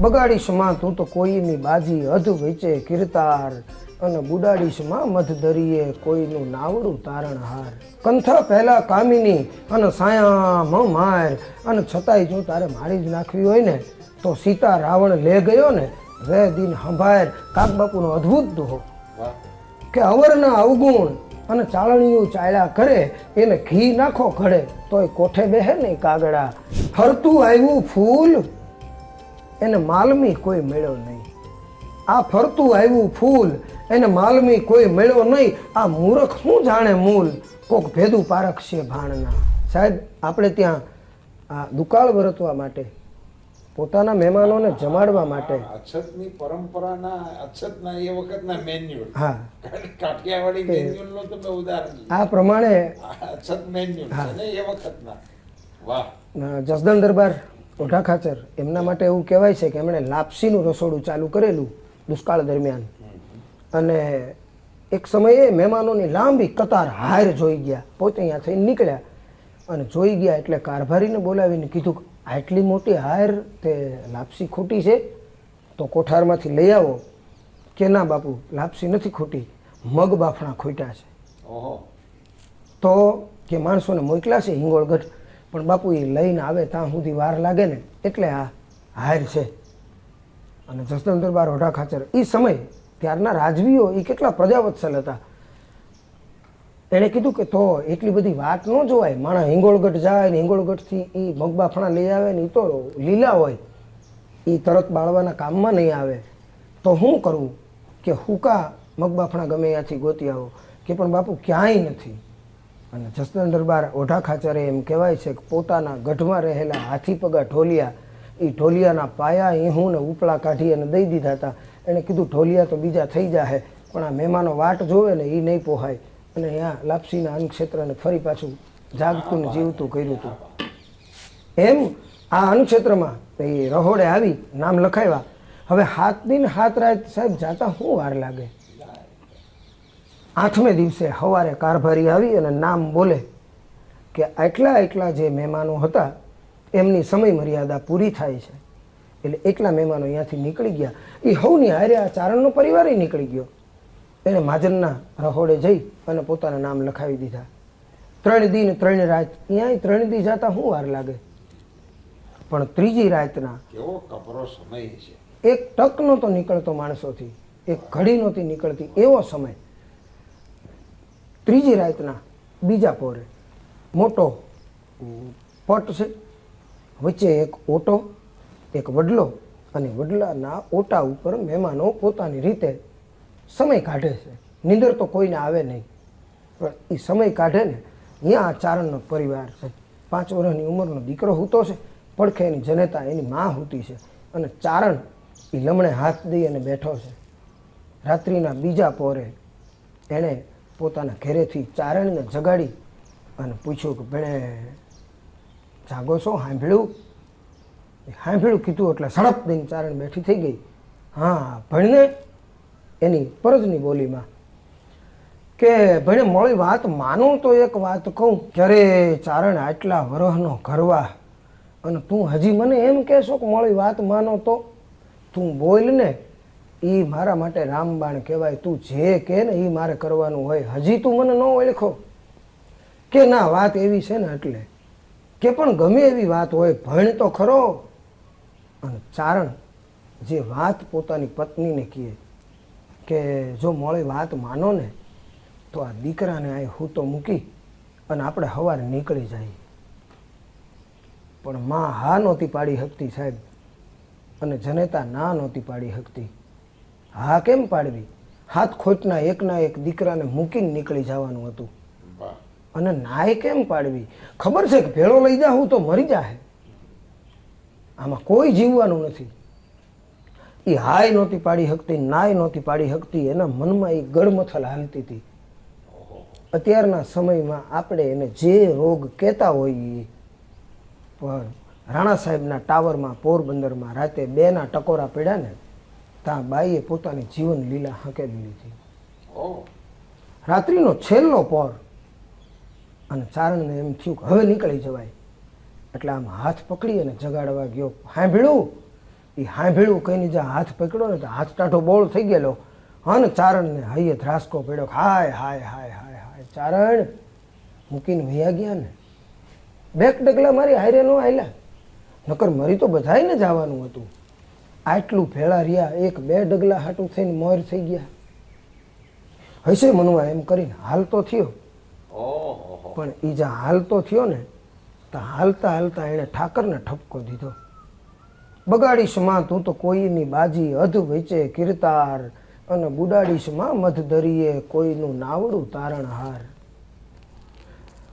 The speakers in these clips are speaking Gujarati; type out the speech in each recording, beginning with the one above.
બગાડીશ માં તું તો કોઈની બાજી અધ વેચે કીર્તાર અને બુડાડીશ માં મધ દરિયે કોઈનું નાવડું તારણહાર. કંથ પહેલા કામિની અને સાયા માર અને છતાંય જો તારે મારી જ નાખવી હોય ને તો સીતા રાવણ લે ગયો ને વે દિન સંભાળ કાગબાપુનો અદ્ભુત દોહો કે અવરના અવગુણ અને ચાળણીયું ચાલ્યા કરે એને ઘી નાખો ઘડે તોય કોઠે બેહે નહીં કાગડા. ફરતું આવ્યું ફૂલ એને માલમી કોઈ મેળ્યો નહીં. આ ફરતું આવ્યું ફૂલ એને માલમી કોઈ મેળ્યો નહીં. આ મૂર્ખ શું જાણે મૂલ કોક ભેદું પારખ છે ભાણના. સાહેબ આપણે ત્યાં આ દુકાળ વર્તવા માટે પોતાના મહેમાનોને જમાડવા માટે અછતની પરંપરાના અછતના એ વખતના મેન્યુઅલ. હા, કાઠિયાવાડી મેન્યુઅલનો તમે ઉદાહરણ લો. આ પ્રમાણે અછત મેન્યુઅલ છે ને એ વખતના. વાહ. જસદણ દરબાર ઓઢા ખાચર એમના માટે એવું કહેવાય છે કે એમણે લાપસીનું રસોડું ચાલુ કરેલું દુષ્કાળ દરમિયાન. અને એક સમયે મહેમાનોની લાંબી કતાર હાર જોઈ ગયા. પોતે અહીંયા થઈને નીકળ્યા અને જોઈ ગયા એટલે કારભારીને બોલાવીને કીધું આટલી મોટી હાર તે લાપસી ખોટી છે તો કોઠારમાંથી લઈ આવો. કે ના બાપુ લાપસી નથી ખોટી, મગ બાફણા ખોટ્યા છે. તો કે માણસોને મોકલા છે હિંગોળગઢ પણ બાપુ એ લઈને આવે ત્યાં સુધી વાર લાગે ને એટલે આ હાર છે. અને જસદણ દરબાર ઓઢા ખાચર એ સમય ત્યારના રાજવીઓ એ કેટલા પ્રજાવત્સલ હતા. એણે કીધું કે તો એટલી બધી વાત ન જોવાય. માણસ હિંગોળગઢ જાય ને હિંગોળગઢથી એ મગબાફણા લઈ આવે ને એ તો લીલા હોય, એ તરત બાળવાના કામમાં નહીં આવે. તો શું કરવું કે હુકા મગબાફણા ગમે ત્યાંથી ગોતી આવો. કે પણ બાપુ ક્યાંય નથી. અને જસદણ દરબાર ઓઢા ખાચરે એમ કહેવાય છે કે પોતાના ગઢમાં રહેલા હાથી પગા ઢોલિયા એ ઢોલિયાના પાયા ઈહું ને ઉપલા કાઢી અને દઈ દીધા હતા. એણે કીધું ઢોલિયા તો બીજા થઈ જાય પણ આ મહેમાનો વાટ જોવે ને એ નહીં પોહાય. અને અહીંયા લાપસીના અન્નક્ષેત્રને ફરી પાછું જાગતું ને જીવતું કર્યું હતું. એમ આ અન્નક્ષેત્રમાં એ રહોડે આવી નામ લખાવ્યા. હવે 7 દિન 7 રાત સાહેબ જાતા શું વાર લાગે. 8મે દિવસે સવારે કારભારી આવી અને નામ બોલે કે આટલા જે મહેમાનો હતા એમની સમય મર્યાદા પૂરી થાય છે. એટલે એટલા મહેમાનો અહીંયાથી નીકળી ગયા. એ હવની હારે આ ચારણનો પરિવાર નીકળી ગયો. એને મહાજનના રહોડે જઈ અને પોતાના નામ લખાવી દીધા. 3 દિન 3 રાત અહીંયા 3 દી જતા શું વાર લાગે. પણ ત્રીજી રાતના કેવો કપરો સમય છે. એક ટક નહોતો નીકળતો માણસોથી, એક ઘડી નહોતી નીકળતી એવો સમય. ત્રીજી રાતના બીજા પોરે મોટો પટ છે, વચ્ચે એક ઓટો, એક વડલો અને વડલાના ઓટા ઉપર મહેમાનો પોતાની રીતે સમય કાઢે છે. નીંદર તો કોઈને આવે નહીં પણ એ સમય કાઢે ને. અહીંયા આ ચારણનો પરિવાર છે. 5 વર્ષની ઉંમરનો દીકરો હૂતો છે, પડખે એની જનેતા એની માં હૂતી છે અને ચારણ એ લમણે હાથ દઈ અને બેઠો છે. રાત્રિના બીજા પોરે એણે પોતાના ઘરેથી ચારણને જગાડી અને પૂછ્યું કે ભણે જાગો છો, સાંભળ્યું? સાંભળ્યું કીધું એટલે સડપ દઈને ચારણ બેઠી થઈ ગઈ. હા ભણને એની પરજની બોલીમાં કે ભણે મોળી વાત માનું તો એક વાત કહું. ક્યારે ચારણ આટલા વરહનો ઘરવા અને તું હજી મને એમ કહેશો કે મોળી વાત માનો તો તું બોલ ને. એ મારા માટે રામબાણ કહેવાય. તું જે કે ને એ મારે કરવાનું હોય. હજી તું મને ન ઓળખો કે ના વાત એવી છે ને એટલે કે પણ ગમે એવી વાત હોય ભણ તો ખરો. અને ચારણ જે વાત પોતાની પત્નીને કહે કે જો મોળી વાત માનો ને તો આ દીકરાને અહીં હૂતો મૂકી અને આપણે સવારે નીકળી જાય. પણ માં હા નહોતી પાડી શકતી સાહેબ અને જનેતા ના નહોતી પાડી શકતી. હા કેમ પાડવી? હાથ ખોટના એકના એક દીકરાને મૂકીને નીકળી જવાનું હતું. અને નાય કેમ પાડવી? ખબર છે કે ભેળો લઈ જાઉં તો મરી જાય, આમાં કોઈ જીવવાનું નથી. એ હાય નહોતી પાડી શકતી, નાય નહોતી પાડી શકતી. એના મનમાં એ ગળમથલ હાલતી હતી. અત્યારના સમયમાં આપણે એને જે રોગ કહેતા હોઈએ પણ રાણા સાહેબના ટાવરમાં પોરબંદરમાં રાતે 2ના ટકોરા પડ્યા ને ત્યાં બાઈએ પોતાની જીવન લીલા હકેલી લીધી. રાત્રિનો છેલ્લો પોર અને ચારણને એમ થયું કે હવે નીકળી જવાય એટલે આમ હાથ પકડી અને જગાડવા ગયો. સાંભળ્યું એ હાંભેળું કહીને જ્યાં હાથ પકડ્યો ને તો હાથ ટાઢો બોળ થઈ ગયેલો. હા ને ચારણને હૈયે ધ્રાસકો પડ્યો. હાય હાય હાય હાય હાય ચારણ મૂકીને વૈયા ગયા ને. બેક ડગલા મારી હારે નો આયલા, નકર મરી તો બધાયને જવાનું હતું. આટલું ભેળા રહ્યા, એક બે ડગલા હાટું થઈને મોર થઈ ગયા. હશે મનવા એમ કરીને હાલતો થયો. પણ એ જ્યાં હાલતો થયો ને તો હાલતા હાલતા એણે ઠાકરને ઠપકો દીધો. બગાડીશ માં તું તો કોઈની બાજી, અધ વેચે કીર્તાર, અને બુડાડીશ માં મધ દરિયે કોઈનું નાવડું તારણહાર.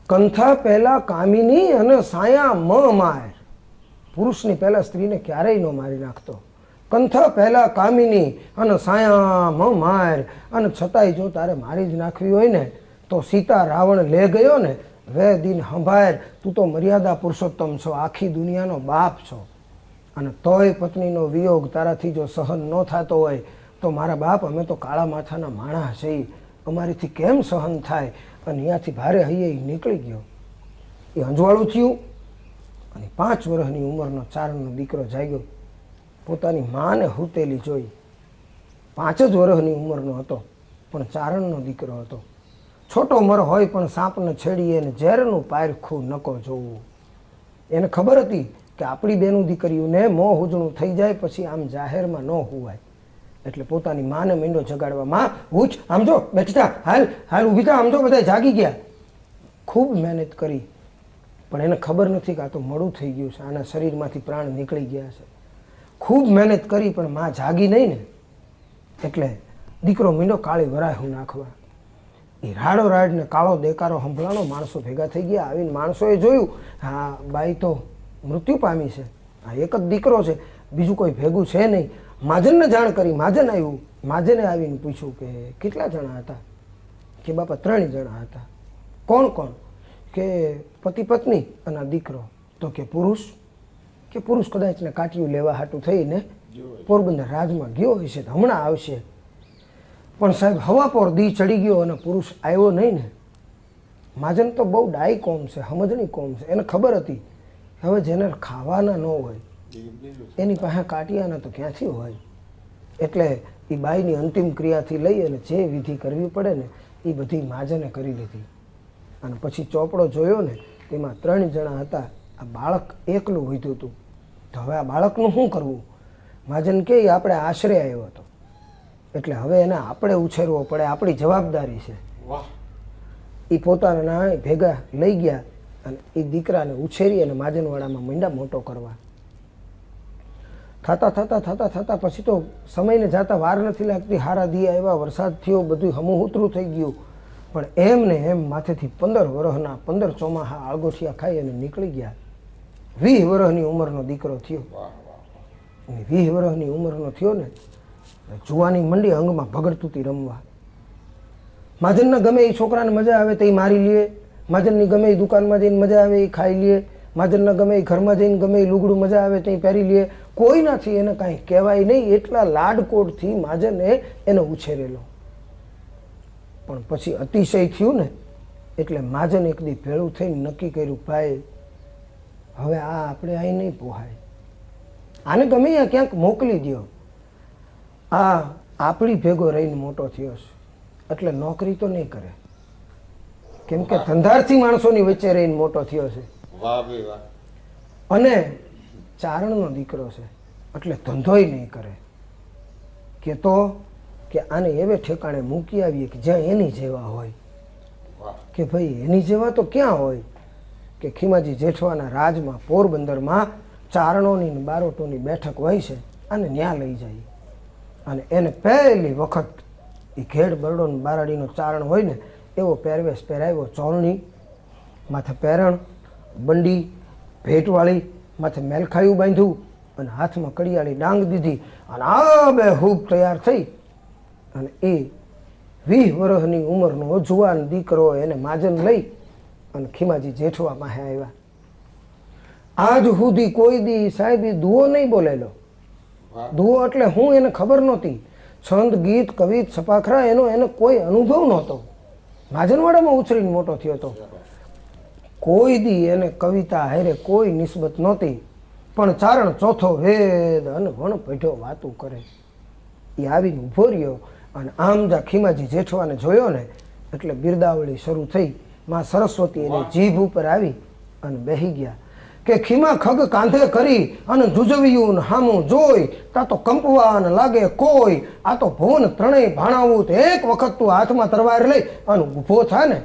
કંથા પહેલા કામિની અને સાયા મ માર. પુરુષની પહેલા સ્ત્રીને ક્યારેય ન મારી નાખતો. કંથા પહેલા કામિની અને સાયા મ માર. અને છતાંય જો તારે મારી જ નાખવી હોય ને તો સીતા રાવણ લે ગયો ને, વે દિન સંભાળ, તું તો મર્યાદા પુરુષોત્તમ છો, આખી દુનિયાનો બાપ છો. અને તોય પત્નીનો વિયોગ તારાથી જો સહન ન થતો હોય તો મારા બાપ અમે તો કાળા માથાના માણસ છીએ, અમારીથી કેમ સહન થાય. અને અહીંયાથી ભારે હૈયે નીકળી ગયો. એ અંજવાળું થયું અને 5 વર્ષની ઉંમરનો ચારણનો દીકરો જાગ્યો. પોતાની માને હૂતેલી જોઈ. 5 જ વર્ષની ઉંમરનો હતો, પણ ચારણનો દીકરો હતો. છોટો મર હોય પણ સાપને છેડીએ અને ઝેરનું પારખું નકો જોવું. એને ખબર હતી કે આપણી બેનું દીકરીઓને મોં હુજણું થઈ જાય પછી આમ જાહેરમાં ન હોવાય. એટલે પોતાની માને મીંડો જગાડવા, માં ઉઠ, આમ જો, બેઠી થા, હાલ હાલ ઊભી થા, આમ જો, બધા જાગી ગયા. ખૂબ મહેનત કરી પણ એને ખબર નથી કે આ તો મોડું થઈ ગયું છે, આના શરીરમાંથી પ્રાણ નીકળી ગયા છે. ખૂબ મહેનત કરી પણ માં જાગી નહીં ને, એટલે દીકરો મીંડો કાળી વરાહું નાખવા. એ રાડો રાડને કાળો દેકારો સંભળાનો, માણસો ભેગા થઈ ગયા. આવીને માણસોએ જોયું, હા બાઈ તો મૃત્યુ પામી છે, આ એક જ દીકરો છે, બીજું કોઈ ભેગું છે નહીં. મહાજનને જાણ કરી, મહાજન આવ્યું. મહાજને આવીને પૂછ્યું કે કેટલા જણા હતા? કે બાપા 3 જણા હતા. કોણ કોણ? કે પતિ પત્ની અને આ દીકરો. તો કે પુરુષ? કે પુરુષ કદાચ ને કાટિયું લેવા હાટું થઈને પોરબંદર રાજમાં ગયો હશે, તો હમણાં આવશે. પણ સાહેબ હવાપોર દી ચડી ગયો અને પુરુષ આવ્યો નહીં ને. મહાજન તો બહુ ડાઈ કોમ છે, સમજણી કોમ છે. એને ખબર હતી હવે જેને ખાવાના ન હોય એની પાસે કાટિયાના તો ક્યાંથી હોય. એટલે એ બાઈની અંતિમ ક્રિયાથી લઈ અને જે વિધિ કરવી પડે ને એ બધી મહાજને કરી લીધી. અને પછી ચોપડો જોયો ને તેમાં 3 જણા હતા. આ બાળક એકલું વધ્યું હતું. તો હવે આ બાળકનું શું કરવું? મહાજન કે આપણે આશરે આવ્યો હતો, એટલે હવે એને આપણે ઉછેરવો પડે, આપણી જવાબદારી છે. એ પોતાના ભેગા લઈ ગયા અને એ દીકરાને ઉછેરી અને મહાજનવાડામાં મીંડા મોટો કરવા. થતા પછી તો સમયને જાતા વાર નથી લાગતી. હારા દી આવ્યા, વરસાદ થયો, બધું હમુહૂતરું થઈ ગયું. પણ એમ ને એમ માથેથી 15 વર્ષના 15 ચોમાહા આળગોઠિયા ખાઈ અને નીકળી ગયા. 20 વર્ષની ઉંમરનો દીકરો થયો. 20 વર્ષની ઉંમરનો થયો ને જુવાની મંડી અંગમાં ભગડતુતી રમવા. મહાજનને ગમે એ છોકરાને મજા આવે તો એ મારી લે, મહાજનની ગમે એ દુકાનમાં જઈને મજા આવે એ ખાઈ લે, મહાજનને ગમે એ ઘરમાં જઈને ગમે એ લુગડું મજા આવે તો એ પહેરી લે. કોઈનાથી એને કાંઈ કહેવાય નહીં. એટલા લાડકોડથી મહાજને એને ઉછેરેલો. પણ પછી અતિશય થયું ને એટલે મહાજન એક દી ભેળું થઈને નક્કી કર્યું, ભાઈ હવે આ આપણે અહીં નહીં પોહાય, આને ગમે ત્યાં ક્યાંક મોકલી દો. આ આપણી ભેગો રહીને મોટો થયો છે એટલે નોકરી તો નહીં કરે, કેમ કે ધંધારથી માણસોની વચ્ચે રહીને મોટો થયો છે. અને ચારણનો દીકરો છે એટલે ધંધોય નહીં કરે. કે તો કે આને એવે ઠેકાણે મૂકી આવીએ કે જ્યાં એની જેવા હોય. કે ભાઈ એની જેવા તો ક્યાં હોય? કે ખીમાજી જેઠવાના રાજમાં પોરબંદરમાં ચારણોની બારોટોની બેઠક હોય છે, અને ન્યા લઈ જાય. અને એને પહેલી વખત એ ઘેડ બરડો બારાડીનો ચારણ હોય ને એવો પહેરવેશ પહેરાવ્યો. ચોરણી, માથે પહેરણ, બંડી, ભેટવાળી, માથે મેલખાયું બાંધ્યું અને હાથમાં કડિયાળી ડાંગ દીધી. અને આ બે હૂબ તૈયાર થઈ અને એ 20 વર્ષની ઉંમરનો જુવાન દીકરો એને માજન લઈ અને ખીમાજી જેઠવા પાસે આવ્યા. આજ સુધી કોઈ દી સાહેબ એ દુઓ નહીં બોલેલો. દુઓ એટલે હું એને ખબર નહોતી. છંદ, ગીત, કવિત, છપાખરા એને કોઈ અનુભવ નહોતો. માજનવાડામાં ઉછરીને મોટો થયો હતો. કોઈ દી એને કવિતા હારે કોઈ નિસ્બત નહોતી. પણ ચારણ ચોથો વેદ અને વણ પેઢો વાતું કરે. એ આવીને ઊભો રહ્યો અને આમ જા ખીમાજી જેઠવાને જોયો ને એટલે બિરદાવળી શરૂ થઈ. માં સરસ્વતી એની જીભ ઉપર આવી અને બેહી ગયા કે ખીમા ખગ કાંધે કરી અને જુજવ્યું ને હામું જોઈ તા તો કંપવા ને લાગે કોઈ. આ તો ભુવન ત્રણેય ભાણાવું તો એક વખત તું હાથમાં તરવાર લઈ અને ઊભો થા ને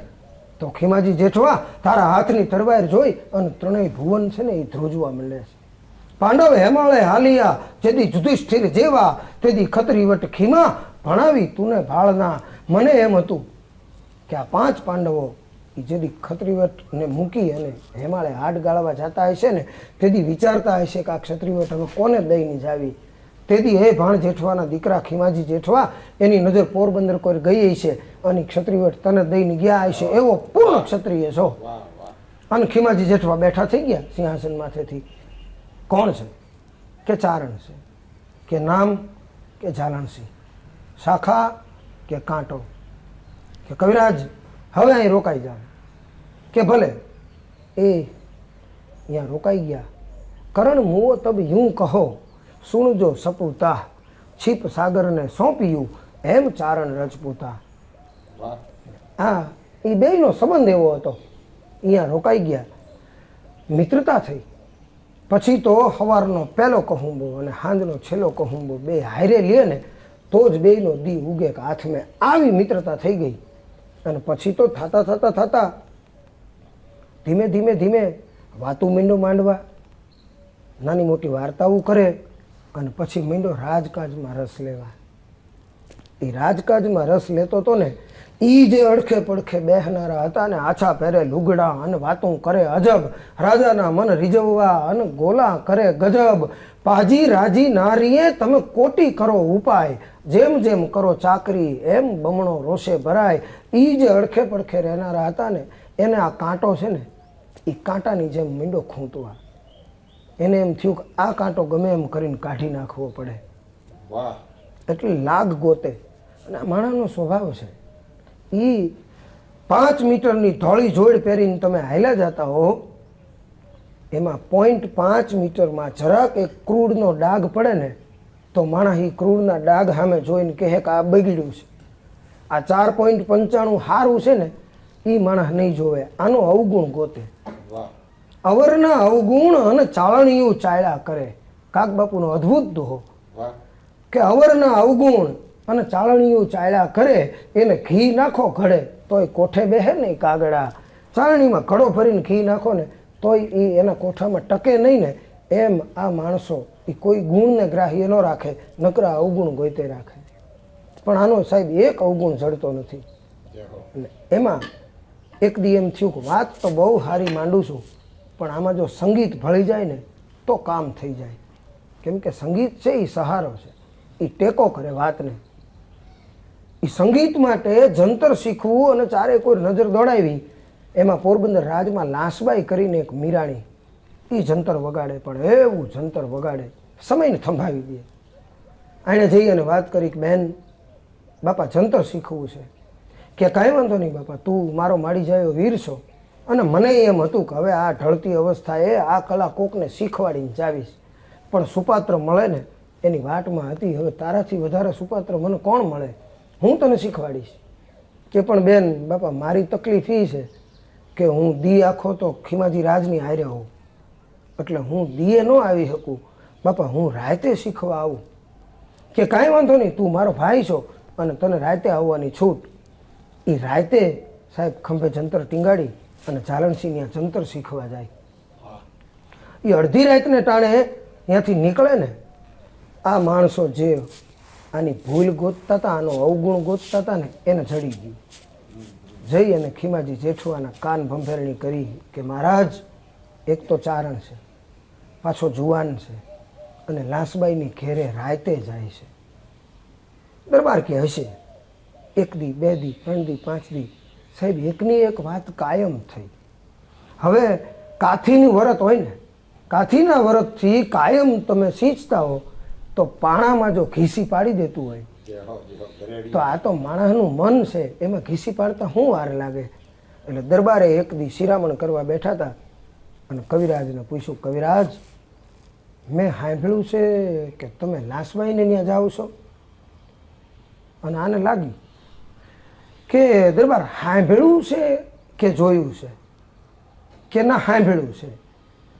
તો ખીમાજી જેઠવા તારા હાથની તરવાર જોઈ અને ત્રણેય ભુવન છે ને એ ધ્રુજવા માંડે છે. પાંડવ હેમાળે હાલિયા જેથી યુધિષ્ઠિર જેવા તેથી ખતરીવટ ખીમા ભણાવી તુને ભાળના. મને એમ હતું કે આ 5 પાંડવો એ જેથી ખત્રીવટને મૂકી અને હેમાળે હાડ ગાળવા જતા હશે ને તેથી વિચારતા હશે કે આ ક્ષત્રિવટ હવે કોને દઈને જાવી. તેથી હે ભાણ જેઠવાના દીકરા ખીમાજી જેઠવા એની નજર પોરબંદર કોઈ ગઈ હશે અને ક્ષત્રિવટ તને દઈને ગયા હશે એવો પૂર્ણ ક્ષત્રિય છો. અને ખીમાજી જેઠવા બેઠા થઈ ગયા સિંહાસન માથેથી. કોણ છે કે ચારણ છે કે નામ કે ઝાલણસિંહ, શાખા કે કાંટો કે કવિરાજ હવે અહીં રોકાઈ જાવ કે ભલે. એ અહીંયા રોકાઈ ગયા. કરણ મુઓ તબ यूं કહો સુણજો સપૂતા છીપ સાગરને સોંપ્યું એમ ચારણ રજપૂતા. હા એ બેયનો સંબંધ એવો હતો. અહીંયા રોકાઈ ગયા, મિત્રતા થઈ. પછી તો સવારનો પહેલો કહુંબો અને સાંજનો છેલ્લો કહુંબો બે હારે લે ને તો જ બેયનો દી ઉગે કે હાથમાં આવી મિત્રતા થઈ ગઈ. અને પછી તો થતા ધીમે ધીમે ધીમે વાતું મીંડો માંડવા, નાની મોટી વાર્તાઓ કરે અને પછી મીંડો રાજકાજમાં રસ લેવા. એ રાજકાજમાં રસ લેતો તો ને એ જે અડખે પડખે બેહનારા હતા ને આછા પહેરે લુગડા અને વાતું કરે અજબ. રાજાના મન રીઝવવા અને ગોલા કરે ગજબ. પાજી રાજી નારીએ તમે કોટી કરો ઉપાય, જેમ જેમ કરો ચાકરી એમ બમણો રોષે ભરાય. એ જે અડખે પડખે રહેનારા હતા ને એને આ કાંટો છે ને એ કાંટાની જેમ મીંડો ખૂંટવા. એને એમ થયું કે આ કાંટો ગમે એમ કરીને કાઢી નાખવો પડે. એટલે લાગ ગોતે. અને આ માણસનો સ્વભાવ છે. એ 5 મીટરની ધોળી જોડ પહેરીને તમે હાલ્યા જતા હો એમાં 0.5 મીટરમાં જરાક એક ક્રૂડનો ડાઘ પડે ને તો માણસ એ ક્રૂડના ડાઘ સામે જોઈને કહે કે આ બગડ્યું છે. આ 4.95 સારું છે ને એ માણસ નહીં જોવે, આનો અવગુણ ગોતે. અવરના અવગુણ અને ચાળણીયું ચાળ્યા કરે. કાક બાપુનો અદ્ભુત દોહો કે અવરના અવગુણ અને ચાળણીયું ચાળ્યા કરે. એને ઘી નાખો ઘડે તોય કોઠે બેહે ને કાગડા. ચાળણીમાં ઘડો ભરીને ઘી નાખો ને તોય એ એના કોઠામાં ટકે નહીં ને એમ આ માણસો એ કોઈ ગુણને ગ્રાહ્ય ન રાખે, નકરા અવગુણ ગોતે રાખે. પણ આનો સાહેબ એક અવગુણ જડતો નથી. એમાં એક દી એમ થયું કે વાત તો બહુ સારી માંડું છું પણ આમાં જો સંગીત ભળી જાય ને તો કામ થઈ જાય. કેમ કે સંગીત છે એ સહારો છે, એ ટેકો કરે વાતને. એ સંગીત માટે જંતર શીખવું અને ચારે કોઈ નજર દોડાવી. એમાં પોરબંદર રાજમાં લાંસબાઈ કરીને એક મીરાણી એ જંતર વગાડે, પણ એવું જંતર વગાડે સમયને થંભાવી દે. આણે જઈ અને વાત કરી કે બેન બાપા જંતર શીખવું છે. કે કાંઈ વાંધો નહીં બાપા, તું મારો માડી જાય વીર છો. અને મને એમ હતું કે હવે આ ઢળતી અવસ્થાએ આ કલા કોકને શીખવાડીને જાવીશ, પણ સુપાત્ર મળે ને એની વાટમાં હતી. હવે તારાથી વધારે સુપાત્ર મને કોણ મળે, હું તને શીખવાડીશ. કે પણ બેન બાપા મારી તકલીફ એ છે કે હું દી આખો તો ખીમાજી રાજની હારે હોઉં, એટલે હું દીએ ન આવી શકું બાપા, હું રાતે શીખવા આવું. કે કાંઈ વાંધો નહીં, તું મારો ભાઈ છો અને તને રાતે આવવાની છૂટ. એ રાતે સાહેબ ખંભે જંતર ટીંગાડી અને ઝાલણસિંહ જંતર શીખવા જાય. એ અડધી રાતને ટાણે ત્યાંથી નીકળે ને આ માણસો જે આની ભૂલ ગોતતા હતા, આનો અવગુણ ગોતતા હતા ને એને જડી ગયું. જઈ અને ખીમાજી જેઠવાના કાન ભંભેરણી કરી કે મહારાજ એક તો ચારણ છે, પાછો જુવાન છે અને લાંસબાઈની ઘેરે રાતે જાય છે. દરબાર કે હશે 1 દી 2 દી 3 દી 5 દી. સાહેબ એકની એક વાત કાયમ થઈ. હવે કાથીનું વ્રત હોય ને, કાથીના વ્રતથી કાયમ તમે સિંચતા હો તો પાણામાં જો ઘીસી પાડી દેતું હોય તો આ તો માણસનું મન છે, એમાં ઘીસી પાડતા શું વાર લાગે. એટલે દરબારે 1 દી શિરામણ કરવા બેઠા હતા અને કવિરાજને પૂછ્યું, કવિરાજ મેં સાંભળ્યું છે કે તમે લાસબાઈને ત્યાં જાઓ છો. અને આને લાગ્યું કે દરબાર સાંભળ્યું છે કે જોયું છે કે ના સાંભળ્યું છે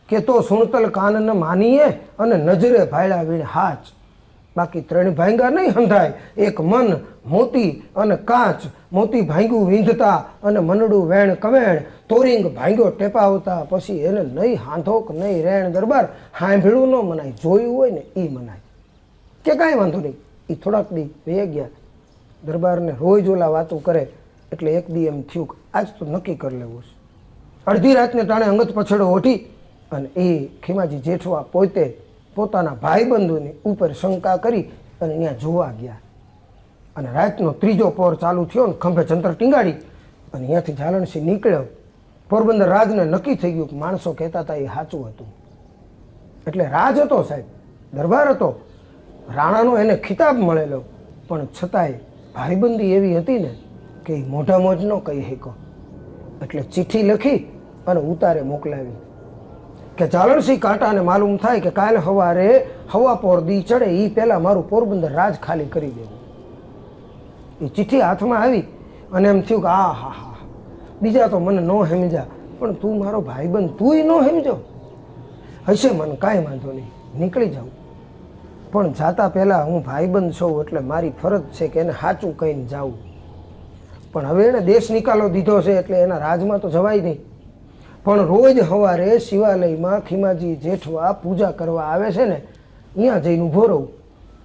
કે તો સુણતલ કાન ન માનીએ અને નજરે ભાયડા વીણ હાચ. બાકી ત્રણ ભાંગા નહીં હંધાય, એક મન મોતી અને કાચ. મોતી ભાંગ્યું વીંધતા અને મનડું વેણ કવેણ. તોરિંગ ભાંગ્યો ટેપાવતા પછી એને નહીં હાંધોક નહીં રેણ. દરબાર સાંભળ્યું ન મનાય, જોયું હોય ને એ મનાય. કે કાંઈ વાંધો નહીં. એ થોડાક દી વહી ગયા. દરબારને રોજ ઓલા વાતું કરે એટલે એક દી એમ થયું કે આજ તો નક્કી કરી લેવું છે. અડધી રાતને ટાણે અંગત પછડો ઓઢી અને એ ખીમાજી જેઠવા પોતે પોતાના ભાઈબંધોની ઉપર શંકા કરી અને ત્યાં જોવા ગયા. અને રાતનો ત્રીજો પહોર ચાલુ થયો ને ખંભે જંતર ટીંગાડી અને ત્યાંથી ઝાલણસિંહ નીકળ્યો. પોરબંદર રાજને નક્કી થઈ ગયું કે માણસો કહેતા હતા એ સાચું હતું. એટલે રાજ હતો સાહેબ, દરબાર હતો, રાણાનો એને ખિતાબ મળેલો, પણ છતાંય ભાઈબંધી એવી હતી ને કે એ મોઢા મોજ ન કહી શકો. એટલે ચિઠ્ઠી લખી અને ઉતારે મોકલાવી કે ઝાલણસિંહ કાંટાને માલુમ થાય કે કાલે સવારે હવા પોર દી ચડે એ પહેલાં મારું પોરબંદર રાજ ખાલી કરી દેવું. એ ચિઠ્ઠી હાથમાં આવી અને એમ થયું કે આ હા હા, બીજા તો મને ન સમજ્યા, પણ તું મારો ભાઈબંધ, તુંય ન સમજો. હશે મને કાંઈ વાંધો નહીં, નીકળી જાઉં, પણ જાતા પહેલાં હું ભાઈબંધ છું એટલે મારી ફરજ છે કે એને સાચું કહીને જાઉં. પણ હવે એને દેશ નિકાલો દીધો છે એટલે એના રાજમાં તો જવાય નહીં. પણ રોજ સવારે શિવાલયમાં ખીમાજી જેઠવા પૂજા કરવા આવે છે ને, અહીંયા જઈને ઊભો રહું.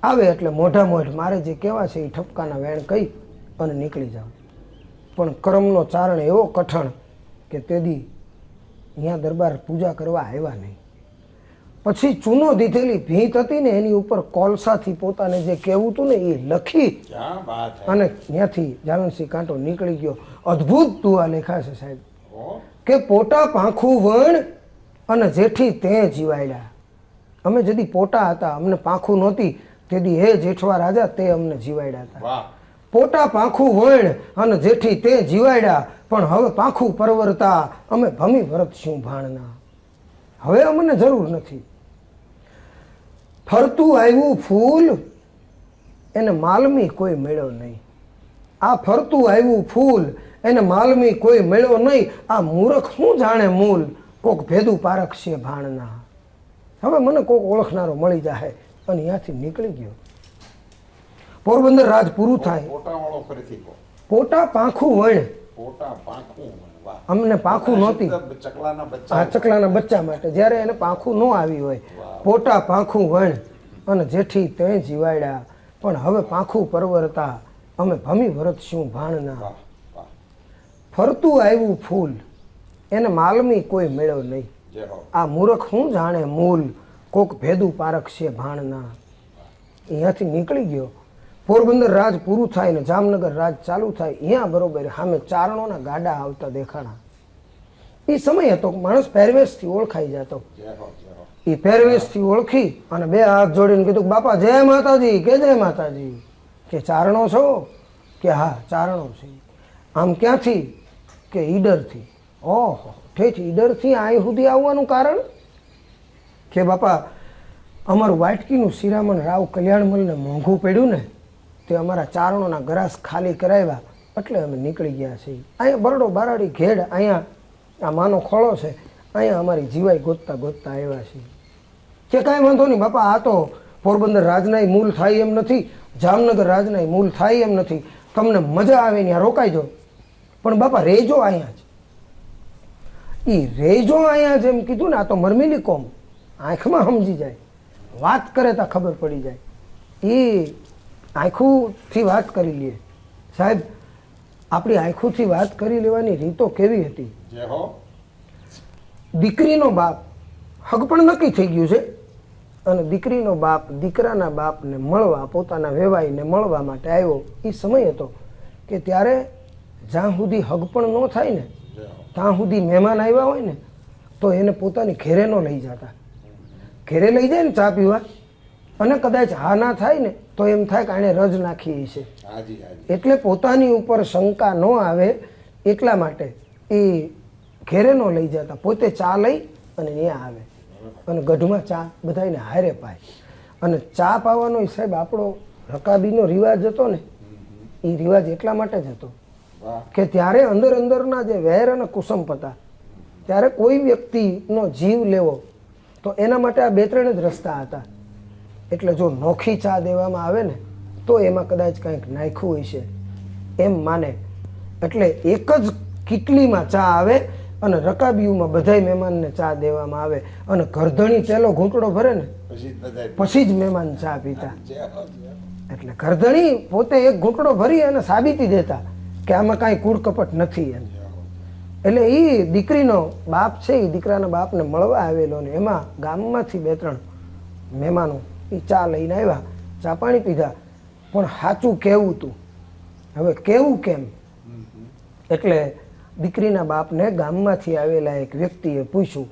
આવે એટલે મોઢા મોઢ મારે જે કહેવા છે એ ઠપકાના વેણ કહી અને નીકળી જાઉં. પણ કર્મનો ચારણ એવો કઠણ કે તેદી અહીંયા દરબાર પૂજા કરવા આવ્યા નહીં. પછી ચૂનો દીધેલી ભીંત હતી ને એની ઉપર કોલસાથી પોતાને જે કહેવું હતું ને એ લખી અને ત્યાંથી ઝાલણસિંહ કાંટો નીકળી ગયો. અદ્ભુત દુઆ લેખા છે સાહેબ કે પોટા પાંખું વણ અને જેઠી તે જીવાડ્યા. અમે જદી પોટા હતા, અમને પાંખું નહોતી, તેથી હે જેઠવા રાજા તે અમને જીવાડ્યા હતા. પોટા પાંખું વણ અને જેઠી તે જીવાડ્યા, પણ હવે પાંખું પરવરતા અમે ભમી વરતશું ભાણના. હવે અમને જરૂર નથી. ફરતું આવ્યું ફૂલ એને માલમી કોઈ મેળ્યો નહીં. આ ફરતું આવ્યું ફૂલ એને માલમી કોઈ મેળ્યો નહીં. આ મૂર્ખ શું જાણે મૂલ, કોક ભેદું પારખશે ભાણના. હવે મને કોક ઓળખનારો મળી જાય. અને ત્યાંથી નીકળી ગયો. પોરબંદર રાજ પૂરું થાય. પોટા પાંખું વણ. અમને પાંખું નહોતી, આ ચકલાના બચ્ચા માટે જ્યારે એને પાંખું ન આવી હોય. પોટા પાંખું વણ અને જેઠી તે જીવાડ્યા, પણ હવે પાંખું પરવરતા અમે ભમી વરતશું ભાણના. ફરતું આવ્યું ફૂલ એને માલમી કોઈ મેળ્યો નહીં. આ મૂર્ખ હું જાણે મૂલ, કોક ભેદું પારખશે ભાણના. અહીંયાથી નીકળી ગયો. પોરબંદર રાજ પૂરું થાય ને જામનગર રાજ ચાલુ થાય. અહીંયા બરોબર સામે ચારણોના ગાડા આવતા દેખાણા. એ સમય હતો માણસ પહેરવેશથી ઓળખાઈ જતો. એ પહેરવેશથી ઓળખી અને બે હાથ જોડીને કીધું બાપા જય માતાજી. કે જય માતાજી. કે ચારણો છો? કે હા ચારણો છે. આમ ક્યાંથી? કે ઈડરથી. ઓહો, ઠેઠ ઈડરથી અહીં સુધી આવવાનું કારણ? કે બાપા અમારું વાટકીનું શિરામણ રાવ કલ્યાણમલને મોંઘું પડ્યું ને, તે અમારા ચારણોના ગરાસ ખાલી કરાવ્યા એટલે અમે નીકળી ગયા છીએ. અહીંયા બરડો બારાડી ઘેડ, અહીંયા આ માનો ખોળો છે, અહીંયા અમારી જીવાઈ ગોતતા ગોતતા આવ્યા છીએ. કે કાંઈ વાંધો નહીં બાપા, આ તો પોરબંદર રાજનાય મૂલ થાય એમ નથી, જામનગર રાજનાય મૂલ થાય એમ નથી. તમને મજા આવે ત્યાં રોકાઈજો, પણ બાપા રેજો અહીંયા જ. એ રેજો અહીંયા જેમ કીધું ને, આ તો મરમીલી કોમ, આંખમાં સમજી જાય, વાત કરે તો ખબર પડી જાય. એ આંખોથી વાત કરી લે સાહેબ. આપણી આંખોથી વાત કરી લેવાની રીતો કેવી હતી. દીકરીનો બાપ હક પણ નક્કી થઈ ગયું છે અને દીકરીનો બાપ દીકરાના બાપને મળવા, પોતાના વેવાઈને મળવા માટે આવ્યો. એ સમય હતો કે ત્યારે જ્યાં સુધી હગ પણ ન થાય ને ત્યાં સુધી મહેમાન આવ્યા હોય ને તો એને પોતાની ઘેરે ન લઈ જતા. ઘેરે લઈ જાય ને ચા પીવા, અને કદાચ હા ના થાય ને તો એમ થાય કે આને રજ નાખી છે. એટલે પોતાની ઉપર શંકા ન આવે એટલા માટે એ ઘેરે ન લઈ જતા, પોતે ચા લઈ અને ત્યાં આવે. અને ગઢમાં ચા બધાને હારે પાય. અને ચા પાવાનો સાહેબ આપણો રકાબીનો રિવાજ હતો ને, એ રિવાજ એટલા માટે જ હતો વાહ કે ત્યારે અંદરના જે વેર અને કુસુમ હતા, ત્યારે કોઈ વ્યક્તિનો જીવ લેવો તો એના માટે આ 2-3 જ રસ્તા હતા. એટલે જો નોખી ચા દેવામાં આવે ને તો એમાં કદાચ કંઈક નાખ્યું હોય છે એમ માને. એટલે એક જ કીટલીમાં ચા આવે અને રકાબીઓમાં બધાય મહેમાનને ચા દેવામાં આવે. અને ગરધણી પહેલો ઘૂંટડો ભરે ને પછી જ બધાય પછી જ મહેમાન ચા પીતા. જય હો, જય હો. એટલે ગરધણી પોતે એક ઘૂંટડો ભરી અને સાબિતી દેતા કે આમાં કાંઈ કૂડ કપટ નથી એમ. એટલે એ દીકરીનો બાપ છે, એ દીકરાના બાપને મળવા આવેલો ને એમાં ગામમાંથી 2-3 મહેમાનો એ ચા લઈને આવ્યા, ચા પાણી પીધા. પણ સાચું કેવું તું, હવે કેવું કેમ? એટલે દીકરીના બાપને ગામમાંથી આવેલા એક વ્યક્તિએ પૂછ્યું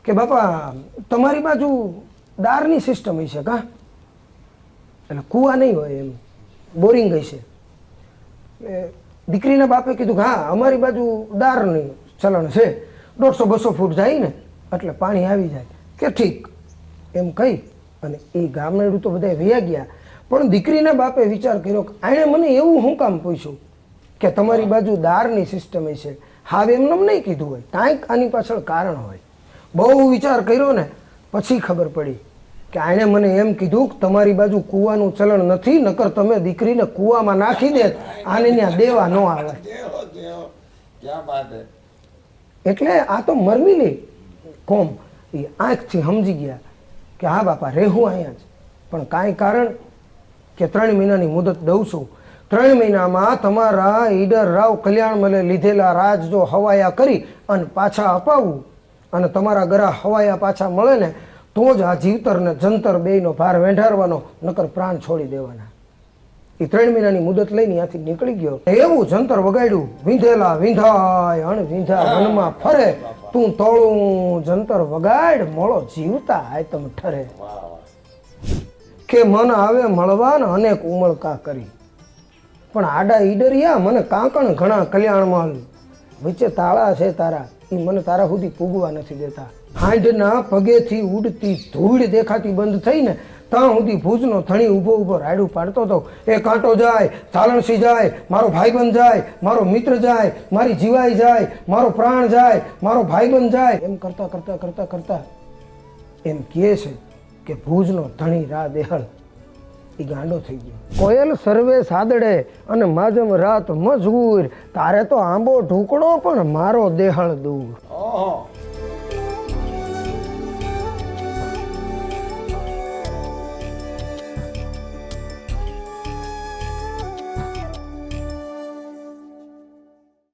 કે બાપા તમારી બાજુ દારની સિસ્ટમ હશે કા? એટલે કૂવા નહીં હોય એમ, બોરિંગ હશે. દીકરીના બાપે કીધું કે હા અમારી બાજુ દારની ચલણ છે, 150-200 ફૂટ જાય ને એટલે પાણી આવી જાય. કે ઠીક એમ કહી અને એ ગામડું તો બધા વયા ગયા. પણ દીકરીના બાપે વિચાર કર્યો કે આણે મને એવું શું કામ પૂછ્યું કે તમારી બાજુ દારની સિસ્ટમ છે? હાવ એમને નહીં કીધું હોય, કાંઈક આની પાછળ કારણ હોય. બહુ વિચાર કર્યો ને પછી ખબર પડી કે આણે મને એમ કીધું કે તમારી બાજુ કૂવાનું ચલણ નથી, નકર તમે દીકરીને કૂવામાં નાખી દે, આને ત્યાં દેવા ન આવે. જય હો, જય હો. ક્યાં બાત હે. એટલે આ તો મરમીલી કોમ એ આંખથી સમજી ગયા કે હા બાપા રહેવું અહીંયા જ, પણ કાંઈ કારણ કે 3 મહિનાની મુદત દઉં છું, 3 મહિનામાં તમારા ઈડર રાવ કલ્યાણ મળે લીધેલા રાજ જો હવાયા કરી અને પાછા અપાવવું અને તમારા ગરા હવાયા પાછા મળે ને તો જ આ જીવતર ને જંતર બેયનો ભાર વેંઢારવાનો, નકર પ્રાણ છોડી દેવાના. એ 3 મહિનાની મુદત લઈને ત્યાંથી નીકળી ગયો. એવું જંતર વગાડ્યું, વિંધેલા વિંધાય અણ વિંધા વનમાં ફરે, તું તોળું જંતર વગાડ મળો જીવતા આયતમ ઠરે. વાહ વાહ કે મન આવે મળવા ને અનેક ઉમળકા કરી, પણ આડા ઈડરિયા મને કાંકણ ઘણા કલ્યાણમાં વચ્ચે તાળા છે તારા, એ મને તારા સુધી પૂગવા નથી દેતા. હાંડના પગેથી ઉડતી ધૂળ દેખાતી બંધ થઈને ત્યાં સુધી ભુજનો ધણી ઊભો ઊભો રાયડું પાડતો હતો. એ કાંટો જાય, ચાલણસી જાય, મારો ભાઈબંધ જાય, મારો મિત્ર જાય, મારી જીવાઈ જાય, મારો પ્રાણ જાય, મારો ભાઈબંધ જાય, એમ કરતા કરતા કરતા કરતા એમ કહે છે કે ભુજનો ધણી રા દેહળ એ ગાંડો થઈ ગયો. કોયલ સર્વે સાદડે અને માજમ રાત મજૂર, તારે તો આંબો ઢુકડો પણ મારો દેહળ દૂર. ઓહો